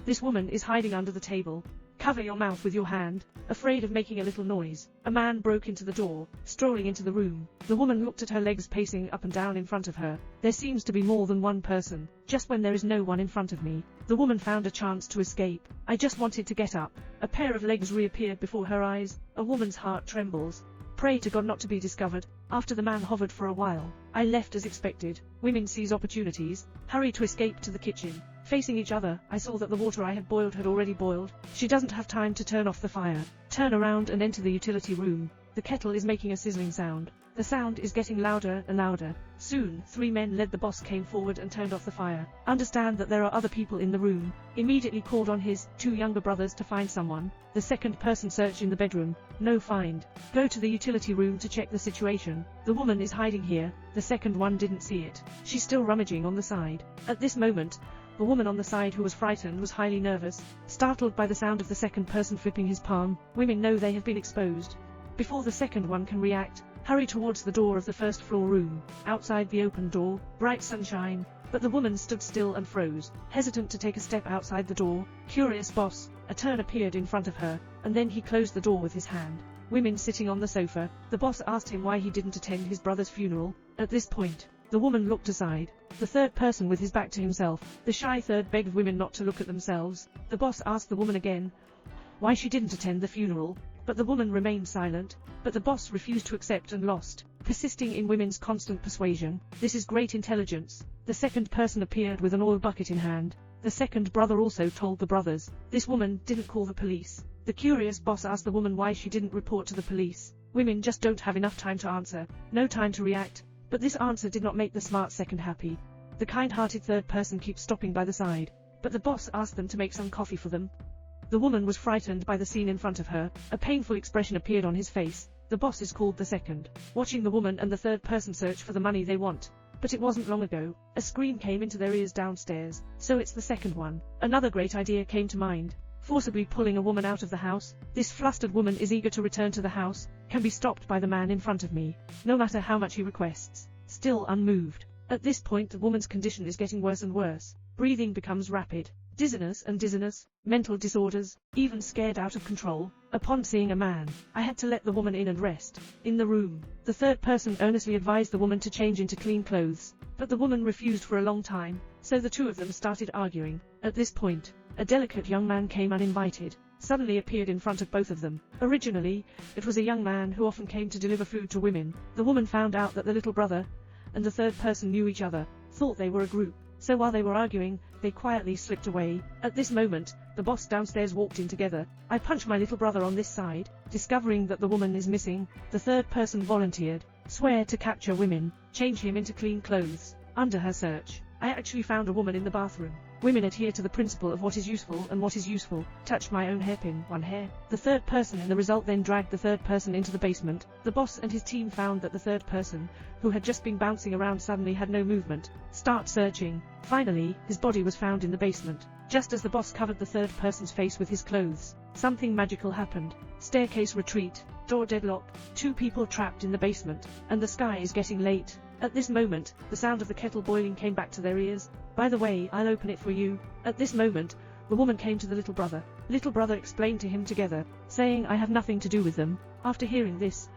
This woman is hiding under the table. Cover your mouth with your hand. Afraid of making a little noise, a man broke into the door, strolling into the room. The woman looked at her legs pacing up and down in front of her. There seems to be more than one person. Just when there is no one in front of me, the woman found a chance to escape. I just wanted to get up. A pair of legs reappeared before her eyes. A woman's heart trembles. Pray to God not to be discovered. After the man hovered for a while, I left as expected. Women seize opportunities, hurry to escape to the kitchen. Facing each other, I saw that the water I had boiled had already boiled. She doesn't have time to turn off the fire. Turn around and enter the utility room. The kettle is making a sizzling sound. The sound is getting louder and louder. Soon, 3 men led the boss came forward and turned off the fire. Understand that there are other people in the room. Immediately called on his 2 younger brothers to find someone. The second person searched in the bedroom. No find. Go to the utility room to check the situation. The woman is hiding here. The second one didn't see it. She's still rummaging on the side. At this moment, the woman on the side who was frightened was highly nervous, startled by the sound of the second person flipping his palm. Women know they have been exposed. Before the second one can react, hurry towards the door of the first floor room. Outside the open door, bright sunshine, but the woman stood still and froze, hesitant to take a step outside the door. Curious boss, a turn appeared in front of her, and then he closed the door with his hand. Women sitting on the sofa, the boss asked him why he didn't attend his brother's funeral. At this point, the woman looked aside. The third person with his back to himself, the shy third begged women not to look at themselves. The boss asked the woman again why she didn't attend the funeral, but the woman remained silent. But the boss refused to accept and lost, persisting in women's constant persuasion. This is great intelligence. The second person appeared with an oil bucket in hand. The second brother also told the brothers. This woman didn't call the police. The curious boss asked the woman why she didn't report to the police. Women just don't have enough time to answer, no time to react. But this answer did not make the smart second happy. The kind-hearted third person keeps stopping by the side, but the boss asked them to make some coffee for them. The woman was frightened by the scene in front of her. A painful expression appeared on his face. The boss is called the second, watching the woman and the third person search for the money they want. But it wasn't long ago. A scream came into their ears downstairs. So it's the second one. Another great idea came to mind. Forcibly pulling a woman out of the house. This flustered woman is eager to return to the house, can be stopped by the man in front of me, no matter how much he requests. Still unmoved. At this point the woman's condition is getting worse and worse. Breathing becomes rapid. Dizziness, mental disorders, even scared out of control. Upon seeing a man, I had to let the woman in and rest. In the room, the third person earnestly advised the woman to change into clean clothes, but the woman refused for a long time, so the 2 of them started arguing. At this point, a delicate young man came uninvited, suddenly appeared in front of both of them. Originally, it was a young man who often came to deliver food to women. The woman found out that the little brother and the third person knew each other, thought they were a group. So while they were arguing, they quietly slipped away. At this moment, the boss downstairs walked in together. I punched my little brother on this side. Discovering that the woman is missing, the third person volunteered. Swear to capture women, change him into clean clothes. Under her search, I actually found a woman in the bathroom. Women adhere to the principle of what is useful and what is useful. Touched my own hairpin, 1 hair. The third person in the result then dragged the third person into the basement. The boss and his team found that the third person, who had just been bouncing around suddenly had no movement. Start searching. Finally, his body was found in the basement. Just as the boss covered the third person's face with his clothes, something magical happened. Staircase retreat, door deadlock, 2 people trapped in the basement, and the sky is getting late. At this moment, the sound of the kettle boiling came back to their ears. By the way, I'll open it for you. At this moment, the woman came to the little brother. Little brother explained to him together, saying I have nothing to do with them. After hearing this,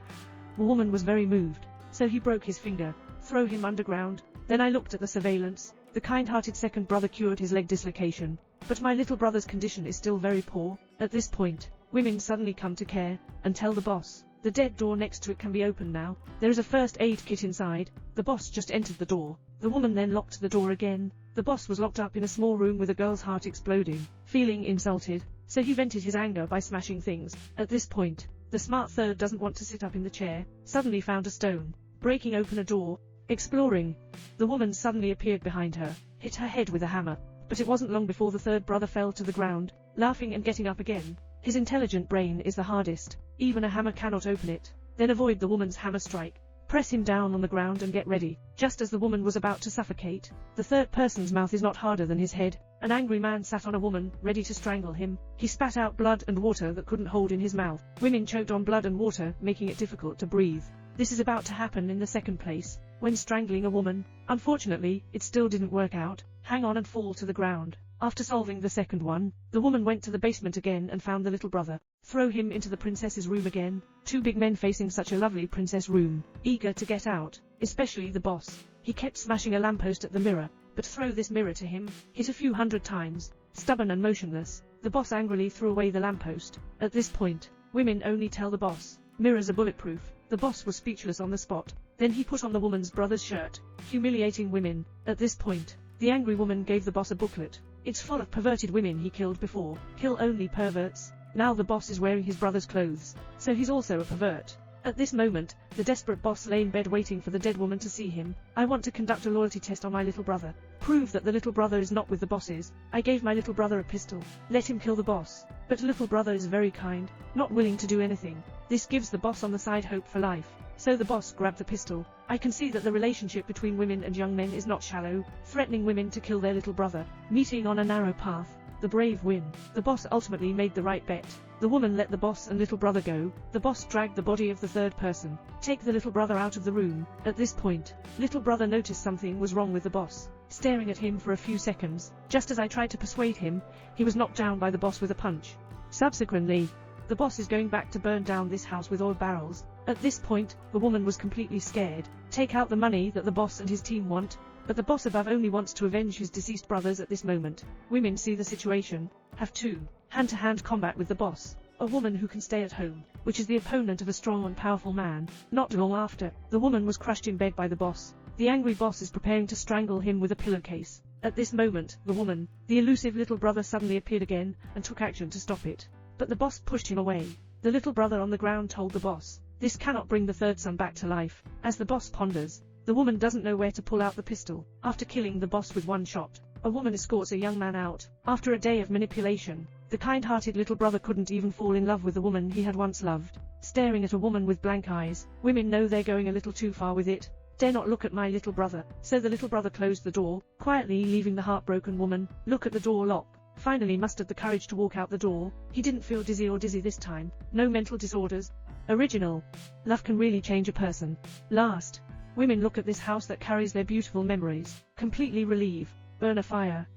the woman was very moved, so he broke his finger. Throw him underground. Then I looked at the surveillance. The kind-hearted second brother cured his leg dislocation, but my little brother's condition is still very poor. At this point, women suddenly come to care, and tell the boss. The dead door next to it can be opened now. There is a first aid kit inside. The boss just entered the door. The woman then locked the door again. The boss was locked up in a small room with a girl's heart exploding, feeling insulted, so he vented his anger by smashing things. At this point, the smart third doesn't want to sit up in the chair, suddenly found a stone, breaking open a door. Exploring, the woman suddenly appeared behind her, hit her head with a hammer, but it wasn't long before the third brother fell to the ground, laughing and getting up again. His intelligent brain is the hardest, even a hammer cannot open it. Then avoid the woman's hammer strike. Press him down on the ground and get ready. Just as the woman was about to suffocate, the third person's mouth is not harder than his head. An angry man sat on a woman, ready to strangle him. He spat out blood and water that couldn't hold in his mouth. Women choked on blood and water, making it difficult to breathe. This is about to happen in the second place, when strangling a woman. Unfortunately, it still didn't work out. Hang on and fall to the ground. After solving the second one, the woman went to the basement again and found the little brother. Throw him into the princess's room again. Two big men facing such a lovely princess room, eager to get out, especially the boss. He kept smashing a lamppost at the mirror, but throw this mirror to him, hit a few hundred times. Stubborn and motionless, the boss angrily threw away the lamppost. At this point, women only tell the boss, mirrors are bulletproof. The boss was speechless on the spot. Then he put on the woman's brother's shirt, humiliating women. At this point, the angry woman gave the boss a booklet. It's full of perverted women he killed before. Kill only perverts. Now the boss is wearing his brother's clothes, so he's also a pervert. At this moment, the desperate boss lay in bed waiting for the dead woman to see him. I want to conduct a loyalty test on my little brother. Prove that the little brother is not with the bosses. I gave my little brother a pistol. Let him kill the boss. But little brother is very kind, not willing to do anything. This gives the boss on the side hope for life. So the boss grabbed the pistol. I can see that the relationship between women and young men is not shallow, threatening women to kill their little brother, meeting on a narrow path. The brave win. The boss ultimately made the right bet. The woman let the boss and little brother go. The boss dragged the body of the third person. Take the little brother out of the room. At this point, little brother noticed something was wrong with the boss, staring at him for a few seconds. Just as I tried to persuade him, he was knocked down by the boss with a punch. Subsequently, the boss is going back to burn down this house with oil barrels. At this point, the woman was completely scared. Take out the money that the boss and his team want, but the boss above only wants to avenge his deceased brothers at this moment. Women see the situation, have two hand-to-hand combat with the boss, a woman who can stay at home, which is the opponent of a strong and powerful man. Not long after, the woman was crushed in bed by the boss. The angry boss is preparing to strangle him with a pillowcase. At this moment, the woman, the elusive little brother, suddenly appeared again and took action to stop it. But the boss pushed him away. The little brother on the ground told the boss, this cannot bring the third son back to life. As the boss ponders, the woman doesn't know where to pull out the pistol. After killing the boss with one shot, a woman escorts a young man out. After a day of manipulation, the kind-hearted little brother couldn't even fall in love with the woman he had once loved. Staring at a woman with blank eyes, women know they're going a little too far with it. Dare not look at my little brother. So the little brother closed the door, quietly leaving the heartbroken woman. Look at the door lock. Finally mustered the courage to walk out the door. He didn't feel dizzy or dizzy this time. No mental disorders. Original. Love can really change a person. Last. Women look at this house that carries their beautiful memories. Completely relieve. Burn a fire.